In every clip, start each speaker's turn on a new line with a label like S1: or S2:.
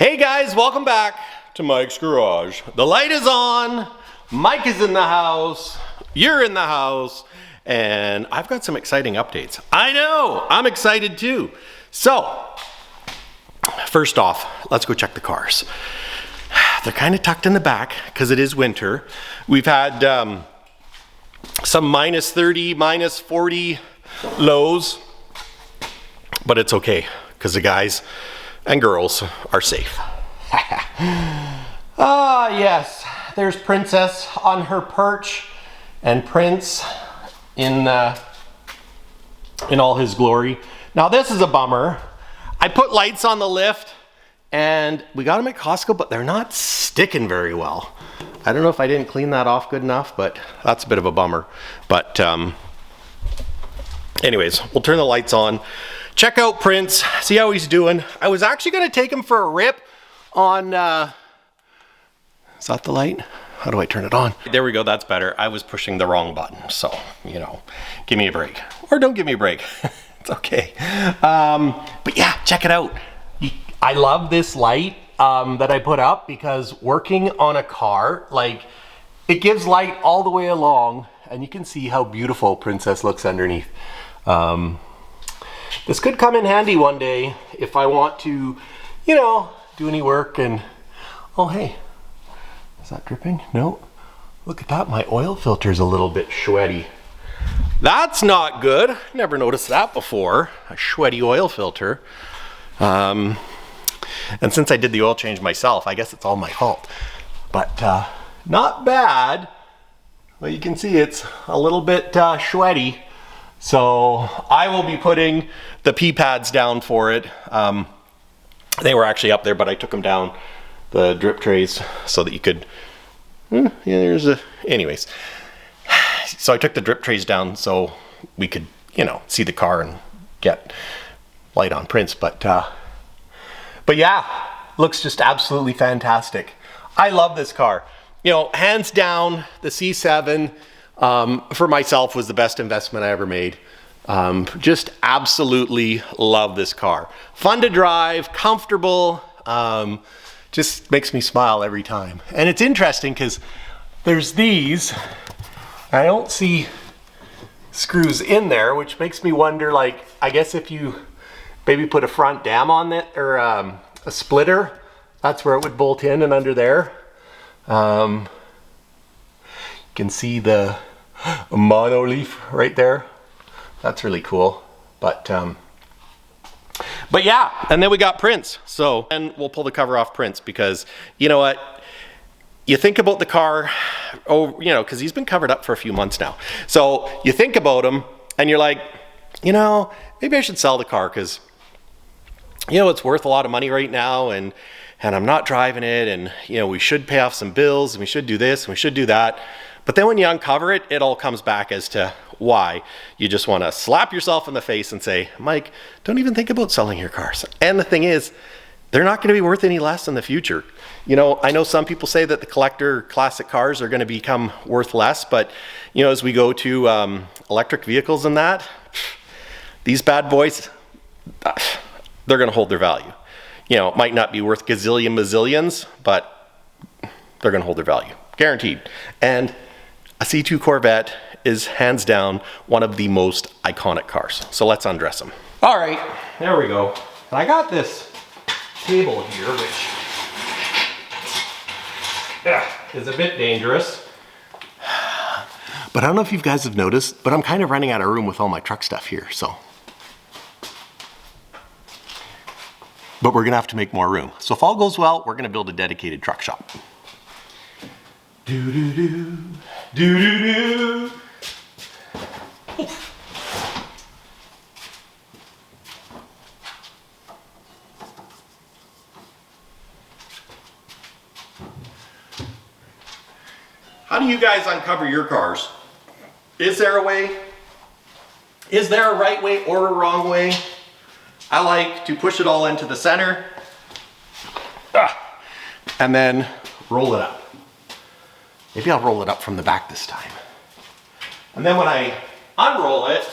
S1: Hey guys, welcome back to Mike's Garage. The light is on, Mike is in the house, you're in the house, and I've got some exciting updates. I know, I'm excited too. So, first off, let's go check the cars. They're kind of tucked in the back because it is winter. We've had some minus 30, minus 40 lows, but it's okay because the guys and girls are safe. Ah, yes, there's Princess on her perch and Prince in all his glory. Now this is a bummer. I put lights on the lift and we got them at Costco, but they're not sticking very well. I don't know if I didn't clean that off good enough, but that's a bit of a bummer. But anyways, we'll turn the lights on. Check out Prince, see how he's doing. I was actually gonna take him for a rip on, is that the light? How do I turn it on? There we go, that's better. I was pushing the wrong button, so, you know, give me a break. Or don't give me a break, it's okay. But yeah, check it out. I love this light that I put up because working on a car, like, it gives light all the way along, and you can see how beautiful Princess looks underneath. This could come in handy one day if I want to, you know, do any work and, oh hey, is that dripping? No. Look at that, my oil filter's a little bit sweaty. That's not good. Never noticed that before, a sweaty oil filter. And since I did the oil change myself, I guess it's all my fault. But not bad. Well, you can see it's a little bit sweaty. So I will be putting the pee pads down for it. They were actually up there, but I took them down, the drip trays, so that you could, yeah, there's a, anyways. So I took the drip trays down so we could, you know, see the car and get light on Prince. But yeah, looks just absolutely fantastic. I love this car. You know, hands down, the C7, for myself was the best investment I ever made. Just absolutely love this car. Fun to drive, comfortable, just makes me smile every time. And it's interesting because there's these, I don't see screws in there, which makes me wonder, like, I guess if you maybe put a front dam on it or a splitter, that's where it would bolt in and under there. You can see the monoleaf right there. That's really cool. But yeah, and then we got Prince. So, and we'll pull the cover off Prince because, you know what? You think about the car, oh, you know, because he's been covered up for a few months now. So you think about him and you're like, you know, maybe I should sell the car because, you know, it's worth a lot of money right now and I'm not driving it and, you know, we should pay off some bills and we should do this and we should do that. But then when you uncover it, it all comes back as to why. You just want to slap yourself in the face and say, Mike, don't even think about selling your cars. And the thing is, they're not going to be worth any less in the future. You know, I know some people say that the collector classic cars are going to become worth less, but, you know, as we go to electric vehicles and that, these bad boys, they're going to hold their value. You know, it might not be worth gazillion bazillions, but they're going to hold their value. Guaranteed. And a C2 Corvette is hands down one of the most iconic cars. So let's undress them. All right, there we go. And I got this table here, which is a bit dangerous. But I don't know if you guys have noticed, but I'm kind of running out of room with all my truck stuff here, so. But we're gonna have to make more room. So if all goes well, we're gonna build a dedicated truck shop. Do-do-do, do-do-do. How do you guys uncover your cars? Is there a way? Is there a right way or a wrong way? I like to push it all into the center and then roll it up. Maybe I'll roll it up from the back this time. And then when I unroll it,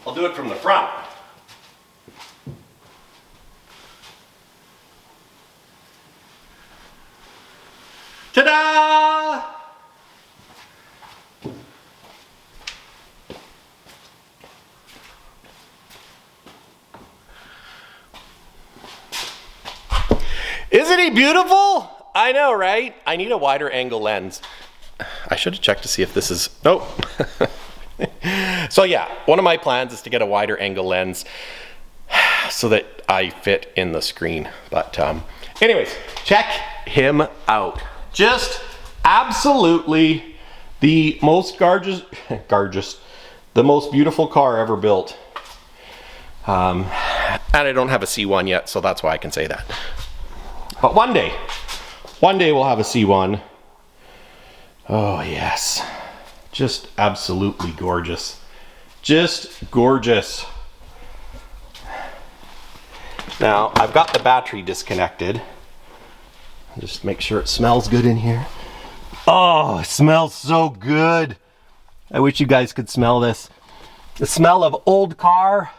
S1: I'll do it from the front. Ta-da! Isn't he beautiful? I know, right? I need a wider angle lens. I should have checked to see if this is, nope. So yeah, one of my plans is to get a wider angle lens so that I fit in the screen. But anyways, check him out. Just absolutely the most gorgeous, the most beautiful car ever built. And I don't have a C1 yet, so that's why I can say that. But one day we'll have a C1. Oh yes, just absolutely gorgeous. Just gorgeous. Now, I've got the battery disconnected. Just make sure it smells good in here. Oh, it smells so good. I wish you guys could smell this. The smell of old car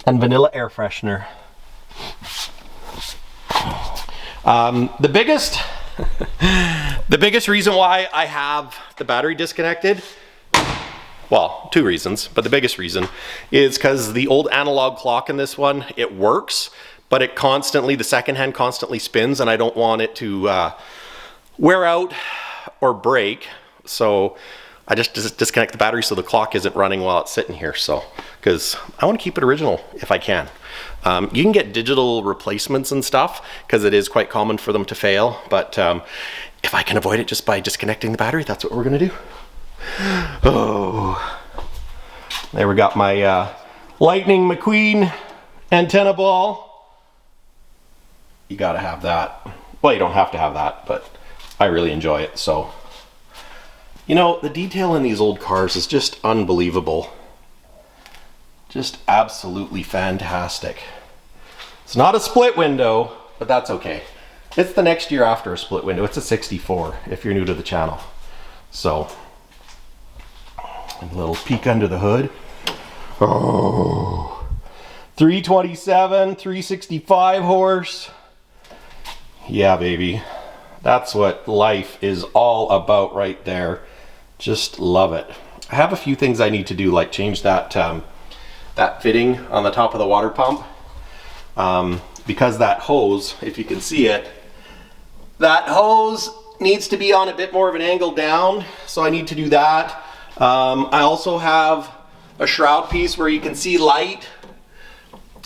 S1: and vanilla air freshener. The biggest reason why I have the battery disconnected, well, two reasons, but the biggest reason is because the old analog clock in this one, it works, but it constantly, the second hand constantly spins, and I don't want it to wear out or break. So I just disconnect the battery so the clock isn't running while it's sitting here. So, because I want to keep it original if I can. You can get digital replacements and stuff because it is quite common for them to fail. But if I can avoid it just by disconnecting the battery, that's what we're gonna do. Oh, there we got my Lightning McQueen antenna ball. You gotta have that. Well, you don't have to have that, but I really enjoy it. So, you know, the detail in these old cars is just unbelievable. Just absolutely fantastic. It's not a split window, but that's okay. It's the next year after a split window. It's a 64 if you're new to the channel. So, a little peek under the hood. Oh, 327, 365 horse. Yeah, baby. That's what life is all about right there. Just love it. I have a few things I need to do, like change that that fitting on the top of the water pump. Because that hose, if you can see it, that hose needs to be on a bit more of an angle down, so I need to do that. I also have a shroud piece where you can see light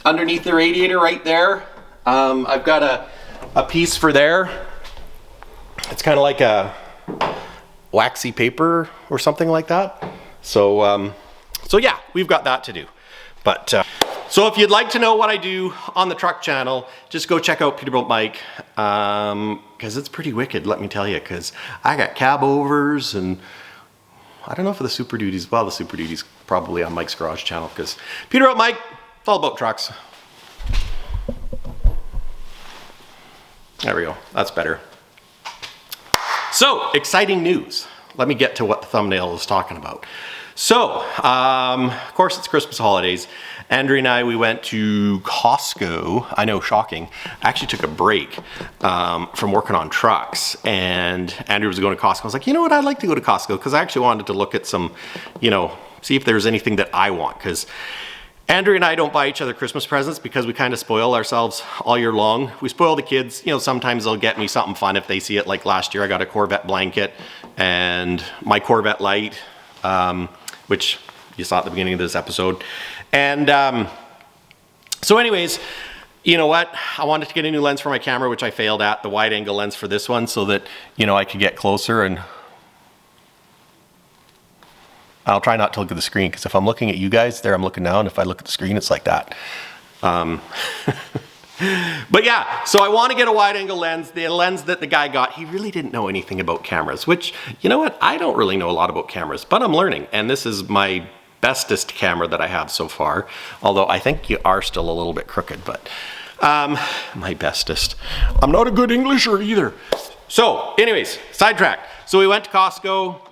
S1: underneath the radiator right there. I've got a piece for there. It's kind of like a waxy paper or something like that. So, so yeah, we've got that to do. But so if you'd like to know what I do on the truck channel, just go check out Peterbilt Mike, because it's pretty wicked, let me tell you, because I got cab overs, and I don't know for the Super Duties. Well, the Super Duties probably on Mike's Garage channel, because Peterbilt Mike, it's all about trucks. There we go, that's better. So, exciting news. Let me get to what the thumbnail is talking about. So, of course it's Christmas holidays. Andrea and I, we went to Costco. I know, shocking. I actually took a break from working on trucks, and Andrea was going to Costco. I was like, you know what, I'd like to go to Costco, because I actually wanted to look at some, you know, see if there's anything that I want, because Andrea and I don't buy each other Christmas presents because we kind of spoil ourselves all year long. We spoil the kids. You know, sometimes they'll get me something fun if they see it. Like last year, I got a Corvette blanket and my Corvette light, which you saw at the beginning of this episode. And so anyways, you know what? I wanted to get a new lens for my camera, which I failed at, the wide angle lens for this one, so that, you know, I could get closer. And I'll try not to look at the screen, because if I'm looking at you guys, there I'm looking now, and if I look at the screen, it's like that. But yeah, so I want to get a wide angle lens. The lens that the guy got, he really didn't know anything about cameras, which, you know what? I don't really know a lot about cameras, but I'm learning. And this is my bestest camera that I have so far. Although I think you are still a little bit crooked, but my bestest. I'm not a good Englisher either. So anyways, sidetrack. So we went to Costco.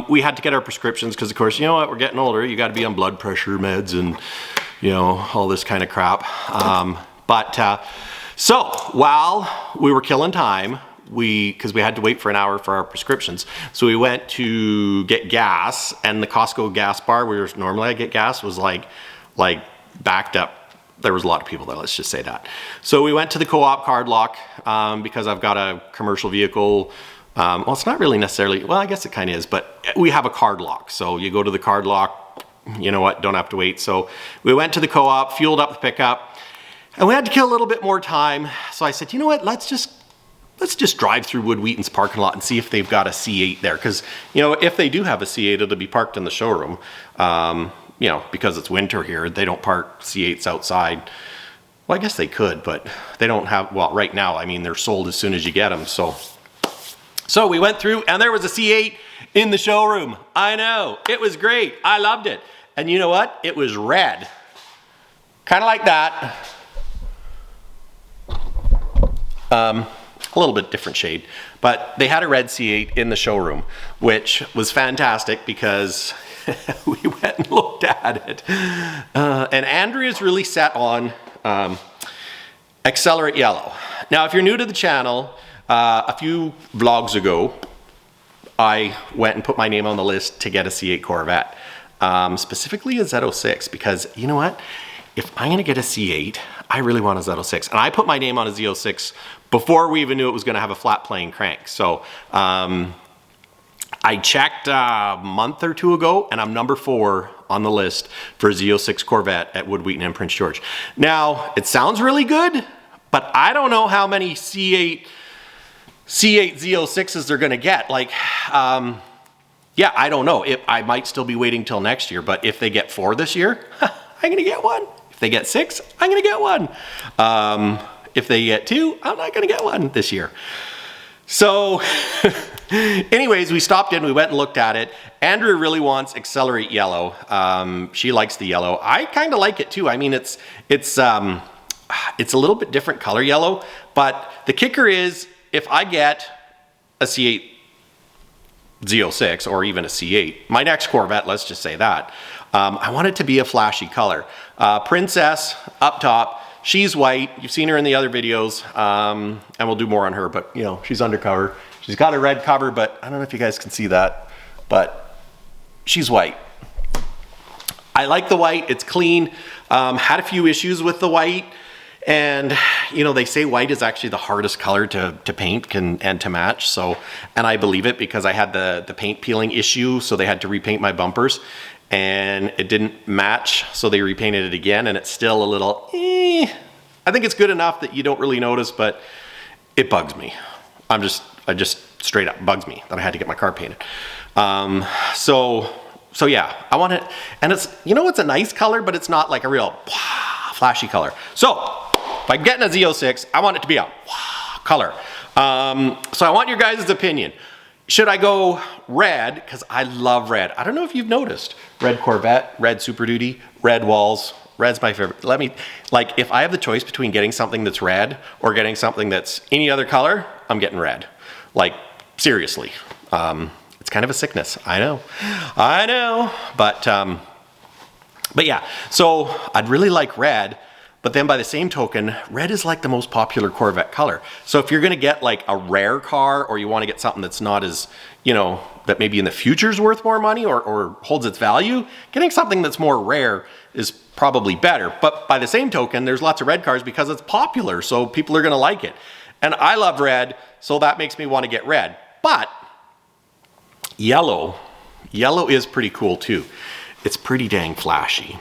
S1: We had to get our prescriptions because, of course, you know what, we're getting older. You got to be on blood pressure meds and, you know, all this kind of crap. So while we were killing time, because we had to wait for an hour for our prescriptions. So we went to get gas, and the Costco gas bar where normally I get gas was like backed up. There was a lot of people there, let's just say that. So we went to the co-op card lock because I've got a commercial vehicle. Well, it's not really necessarily, well, I guess it kind of is, but we have a card lock. So you go to the card lock, you know what, don't have to wait. So we went to the co-op, fueled up the pickup, and we had to kill a little bit more time. So I said, you know what, let's just drive through Wood Wheaton's parking lot and see if they've got a C8 there. Because, you know, if they do have a C8, it'll be parked in the showroom. You know, because it's winter here, they don't park C8s outside. Well, I guess they could, but they don't have, well, right now, I mean, they're sold as soon as you get them. So we went through, and there was a C8 in the showroom. I know, it was great. I loved it. And you know what? It was red. Kind of like that. A little bit different shade, but they had a red C8 in the showroom, which was fantastic because we went and looked at it. And Andrea's really set on Accelerate Yellow. Now, if you're new to the channel, a few vlogs ago, I went and put my name on the list to get a C8 Corvette, specifically a Z06, because you know what? If I'm gonna get a C8, I really want a Z06. And I put my name on a Z06 before we even knew it was gonna have a flat plane crank. So I checked a month or two ago, and I'm number 4 on the list for Z06 Corvette at Wood Wheaton and Prince George. Now, it sounds really good, but I don't know how many C8 Z06s they're gonna get. Like, yeah, I don't know. I might still be waiting till next year, but if they get 4 this year, I'm gonna get one. If they get 6, I'm gonna get one. If they get 2, I'm not gonna get one this year. So anyways, we stopped in, we went and looked at it. Andrea really wants Accelerate Yellow. She likes the yellow. I kind of like it too. I mean, it's a little bit different color yellow, but the kicker is if I get a C8 Z06 or even a C8, my next Corvette, let's just say that, I want it to be a flashy color. Princess up top. She's white. You've seen her in the other videos, and we'll do more on her, but you know, she's undercover. She's got a red cover, but I don't know if you guys can see that, but she's white. I like the white. It's clean. Had a few issues with the white, and you know, they say white is actually the hardest color to paint and to match. So, and I believe it because I had the paint peeling issue, so they had to repaint my bumpers. And it didn't match, so they repainted it again, and it's still a little, I think it's good enough that you don't really notice, but it bugs me. I just straight up bugs me that I had to get my car painted. So yeah, I want it, and it's, you know, it's a nice color, but it's not like a real flashy color. So if I'm getting a Z06, I want it to be a color. So I want your guys' opinion. Should I go red? Because I love red. I don't know if you've noticed. Red Corvette, red Super Duty, red walls. Red's my favorite. Like, if I have the choice between getting something that's red or getting something that's any other color, I'm getting red. Like, seriously. It's kind of a sickness. I know. But yeah, so I'd really like red. But then by the same token, red is like the most popular Corvette color. So if you're gonna get like a rare car, or you wanna get something that's not as, you know, that maybe in the future is worth more money or holds its value, getting something that's more rare is probably better. But by the same token, there's lots of red cars because it's popular, so people are gonna like it. And I love red, so that makes me wanna get red. But yellow is pretty cool too. It's pretty dang flashy.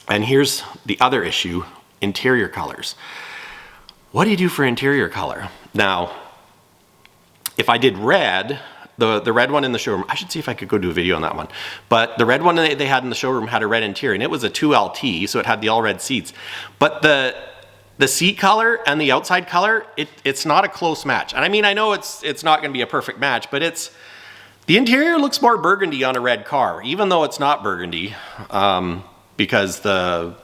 S1: And here's the other issue, interior colors. What do you do for interior color? Now, if I did red, the red one in the showroom, I should see if I could go do a video on that one, but the red one they had in the showroom had a red interior, and it was a 2LT, so it had the all red seats. But the seat color and the outside color, it's not a close match. And I mean, I know it's not gonna be a perfect match, but the interior looks more burgundy on a red car, even though it's not burgundy. Because the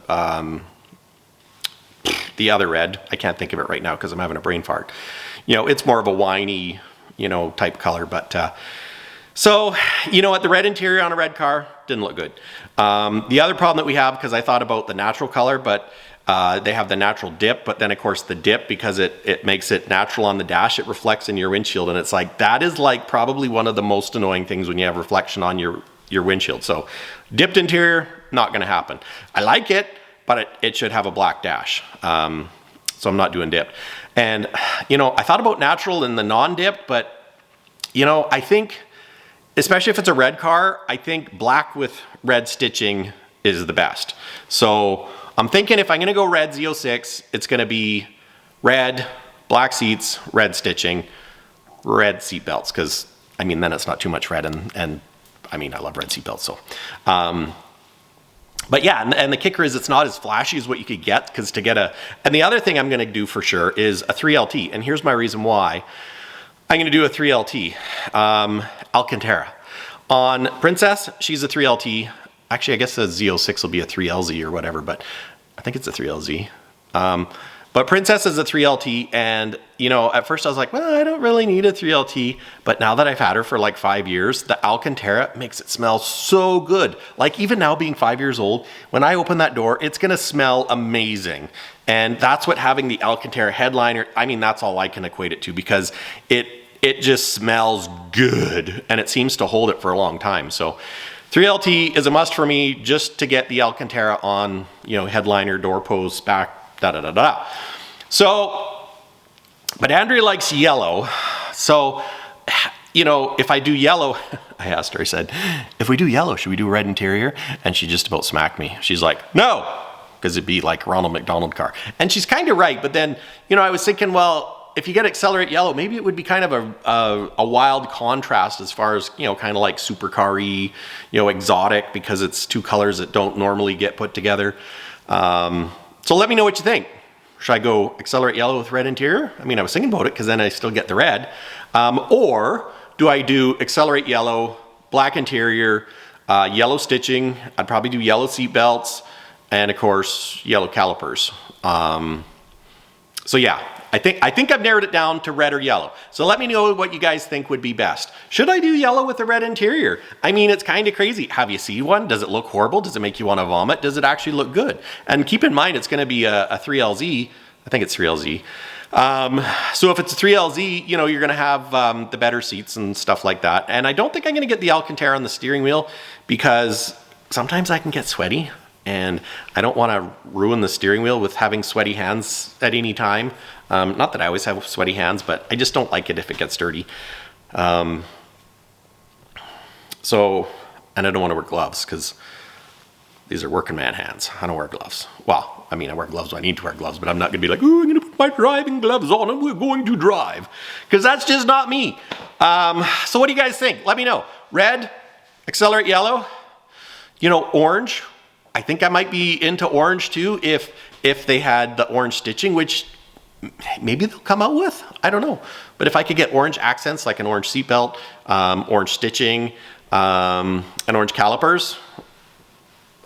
S1: other red, I can't think of it right now because I'm having a brain fart. You know, it's more of a winey, you know, type color. But so, you know what, the red interior on a red car didn't look good. The other problem that we have, because I thought about the natural color, but
S2: They have the natural dip, but then of course the dip, because it makes it natural on the dash, it reflects in your windshield, and it's like, that is like probably one of the most annoying things when you have reflection on your windshield. So dipped interior, not gonna happen. I like it, but it should have a black dash. So I'm not doing dipped. And you know, I thought about natural and the non-dipped, but you know, I think, especially if it's a red car, I think black with red stitching is the best. So I'm thinking if I'm gonna go red Z06, it's gonna be red, black seats, red stitching, red seat belts, because I mean, then it's not too much red, and I mean, I love red seat belts, so. But yeah, and the kicker is it's not as flashy as what you could get, because to get and the other thing I'm gonna do for sure is a 3LT, and here's my reason why. I'm gonna do a 3LT, Alcantara. On Princess, she's a 3LT. Actually, I guess the Z06 will be a 3LZ or whatever, but I think it's a 3LZ. But Princess is a 3LT, and you know, at first I was like, well, I don't really need a 3LT, but now that I've had her for like 5 years, the Alcantara makes it smell so good. Like even now being 5 years old, when I open that door, it's gonna smell amazing. And that's what having the Alcantara headliner, I mean, that's all I can equate it to, because it just smells good, and it seems to hold it for a long time. So 3LT is a must for me, just to get the Alcantara on, you know, headliner, door posts, back, da-da-da-da. So, but Andrea likes yellow. So, you know, if I do yellow, I asked her, I said, if we do yellow, should we do red interior? And she just about smacked me. She's like, no, because it'd be like Ronald McDonald car. And she's kind of right, but then, you know, I was thinking, well, if you get Accelerate Yellow, maybe it would be kind of a wild contrast as far as, you know, kind of like supercar-y, you know, exotic, because it's two colors that don't normally get put together. So let me know what you think. Should I go Accelerate Yellow with red interior? I mean, I was thinking about it because then I still get the red. Or do I do Accelerate Yellow, black interior, yellow stitching? I'd probably do yellow seat belts, and of course, yellow calipers. So yeah, I think I've narrowed it down to red or yellow. So let me know what you guys think would be best. Should I do yellow with the red interior? I mean, it's kind of crazy. Have you seen one? Does it look horrible? Does it make you want to vomit? Does it actually look good? And keep in mind, it's going to be a 3LZ. I think it's 3LZ. So if it's a 3LZ, you know, you're going to have the better seats and stuff like that. And I don't think I'm going to get the Alcantara on the steering wheel, because sometimes I can get sweaty, and I don't want to ruin the steering wheel with having sweaty hands at any time. Not that I always have sweaty hands, but I just don't like it if it gets dirty. So, and I don't want to wear gloves, because these are working man hands. I don't wear gloves. Well, I mean, I wear gloves when I need to wear gloves, but I'm not going to be like, oh, I'm going to put my driving gloves on and we're going to drive, because that's just not me. So what do you guys think? Let me know. Red, Accelerate Yellow, you know, orange. I think I might be into orange too, if they had the orange stitching, which maybe they'll come out with. I don't know. But if I could get orange accents, like an orange seatbelt, orange stitching, and orange calipers,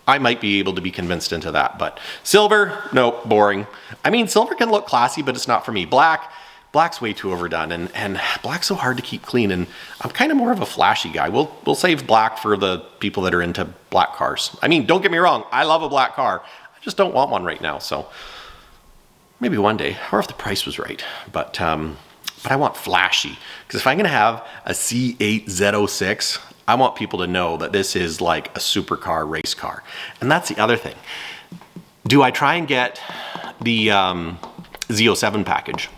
S2: I might be able to be convinced into that. But silver, no, boring. I mean, silver can look classy, but it's not for me. Black's way too overdone, and black's so hard to keep clean, and I'm kind of more of a flashy guy. We'll save black for the people that are into black cars. I mean, don't get me wrong, I love a black car. I just don't want one right now, so maybe one day, or if the price was right. But I want flashy, because if I'm gonna have a C8 Z06, I want people to know that this is like a supercar race car. And that's the other thing. Do I try and get the Z07 package?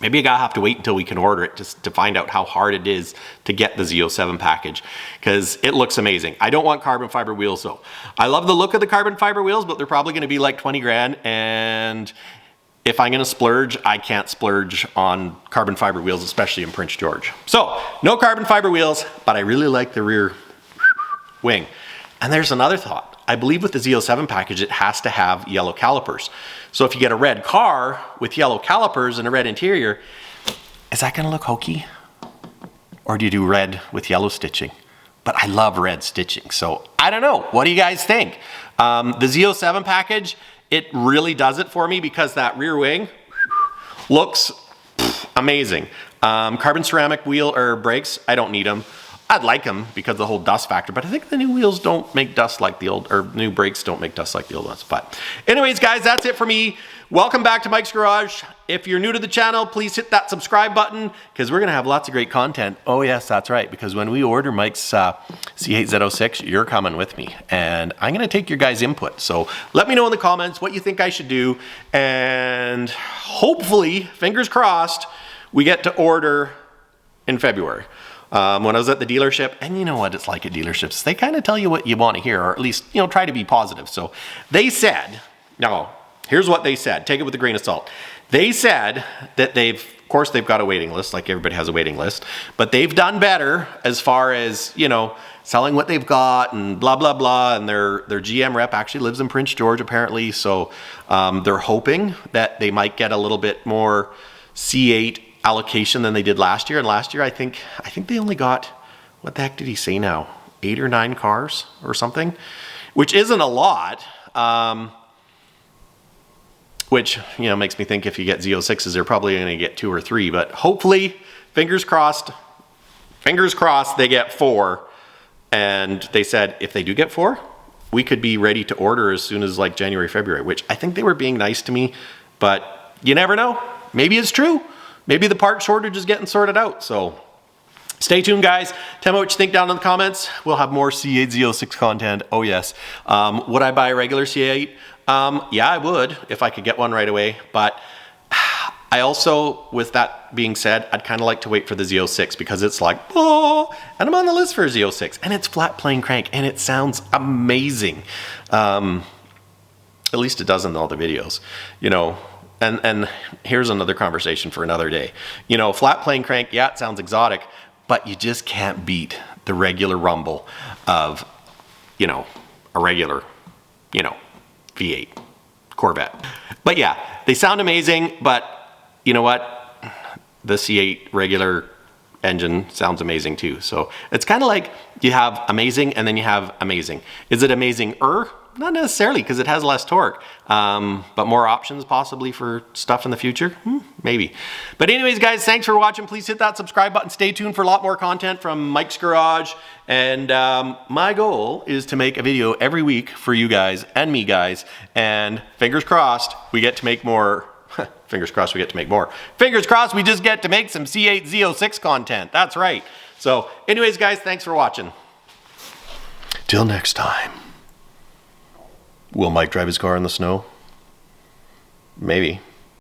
S2: Maybe I gotta have to wait until we can order it just to find out how hard it is to get the Z07 package, because it looks amazing. I don't want carbon fiber wheels though. I love the look of the carbon fiber wheels, but they're probably gonna be like 20 grand, and if I'm gonna splurge, I can't splurge on carbon fiber wheels, especially in Prince George. So, no carbon fiber wheels, but I really like the rear wing. And there's another thought. I believe with the Z07 package, it has to have yellow calipers. So if you get a red car with yellow calipers and a red interior, is that gonna look hokey? Or do you do red with yellow stitching? But I love red stitching, so I don't know. What do you guys think? The Z07 package, it really does it for me, because that rear wing looks amazing. Carbon ceramic wheel or brakes, I don't need them. I'd like them because of the whole dust factor, but I think the new wheels don't make dust like the old, or new brakes don't make dust like the old ones. But anyways, guys, that's it for me. Welcome back to Mike's Garage. If you're new to the channel, please hit that subscribe button because we're going to have lots of great content. Oh yes, that's right. Because when we order Mike's C8 Z06, you're coming with me and I'm going to take your guys' input. So let me know in the comments what you think I should do. And hopefully, fingers crossed, we get to order in February. When I was at the dealership, and you know what it's like at dealerships, they kind of tell you what you want to hear, or at least, you know, try to be positive. So they said, no, here's what they said. Take it with a grain of salt. They said that of course, they've got a waiting list, like everybody has a waiting list, but they've done better as far as, you know, selling what they've got and blah, blah, blah. And their GM rep actually lives in Prince George, apparently. So they're hoping that they might get a little bit more C8 allocation than they did last year. And last year, I think they only got, what the heck did he say now? 8 or 9 cars or something, which isn't a lot. Which, you know, makes me think if you get Z06s, they're probably going to get 2 or 3, but hopefully, fingers crossed, they get 4. And they said, if they do get 4, we could be ready to order as soon as like January, February, which I think they were being nice to me, but you never know. Maybe it's true. Maybe the part shortage is getting sorted out. So stay tuned, guys. Tell me what you think down in the comments. We'll have more C8 Z06 content. Oh, yes. Would I buy a regular C8? Yeah, I would if I could get one right away. But I also, with that being said, I'd kind of like to wait for the Z06 because it's like, oh, and I'm on the list for a Z06. And it's flat plane crank and it sounds amazing. At least it does in all the videos, you know. And here's another conversation for another day. You know, flat plane crank, yeah, it sounds exotic, but you just can't beat the regular rumble of, you know, a regular, you know, V8 Corvette. But yeah, they sound amazing, but you know what? The C8 regular engine sounds amazing too. So it's kind of like you have amazing and then you have amazing. Is it amazing-er? Not necessarily, because it has less torque, but more options possibly for stuff in the future, maybe. But anyways, guys, thanks for watching. Please hit that subscribe button. Stay tuned for a lot more content from Mike's Garage. And my goal is to make a video every week for you guys and me, guys. And fingers crossed, we get to make more. Fingers crossed we get to make more. Fingers crossed we just get to make some C8 Z06 content. That's right. So anyways, guys, thanks for watching. Till next time. Will Mike drive his car in the snow? Maybe.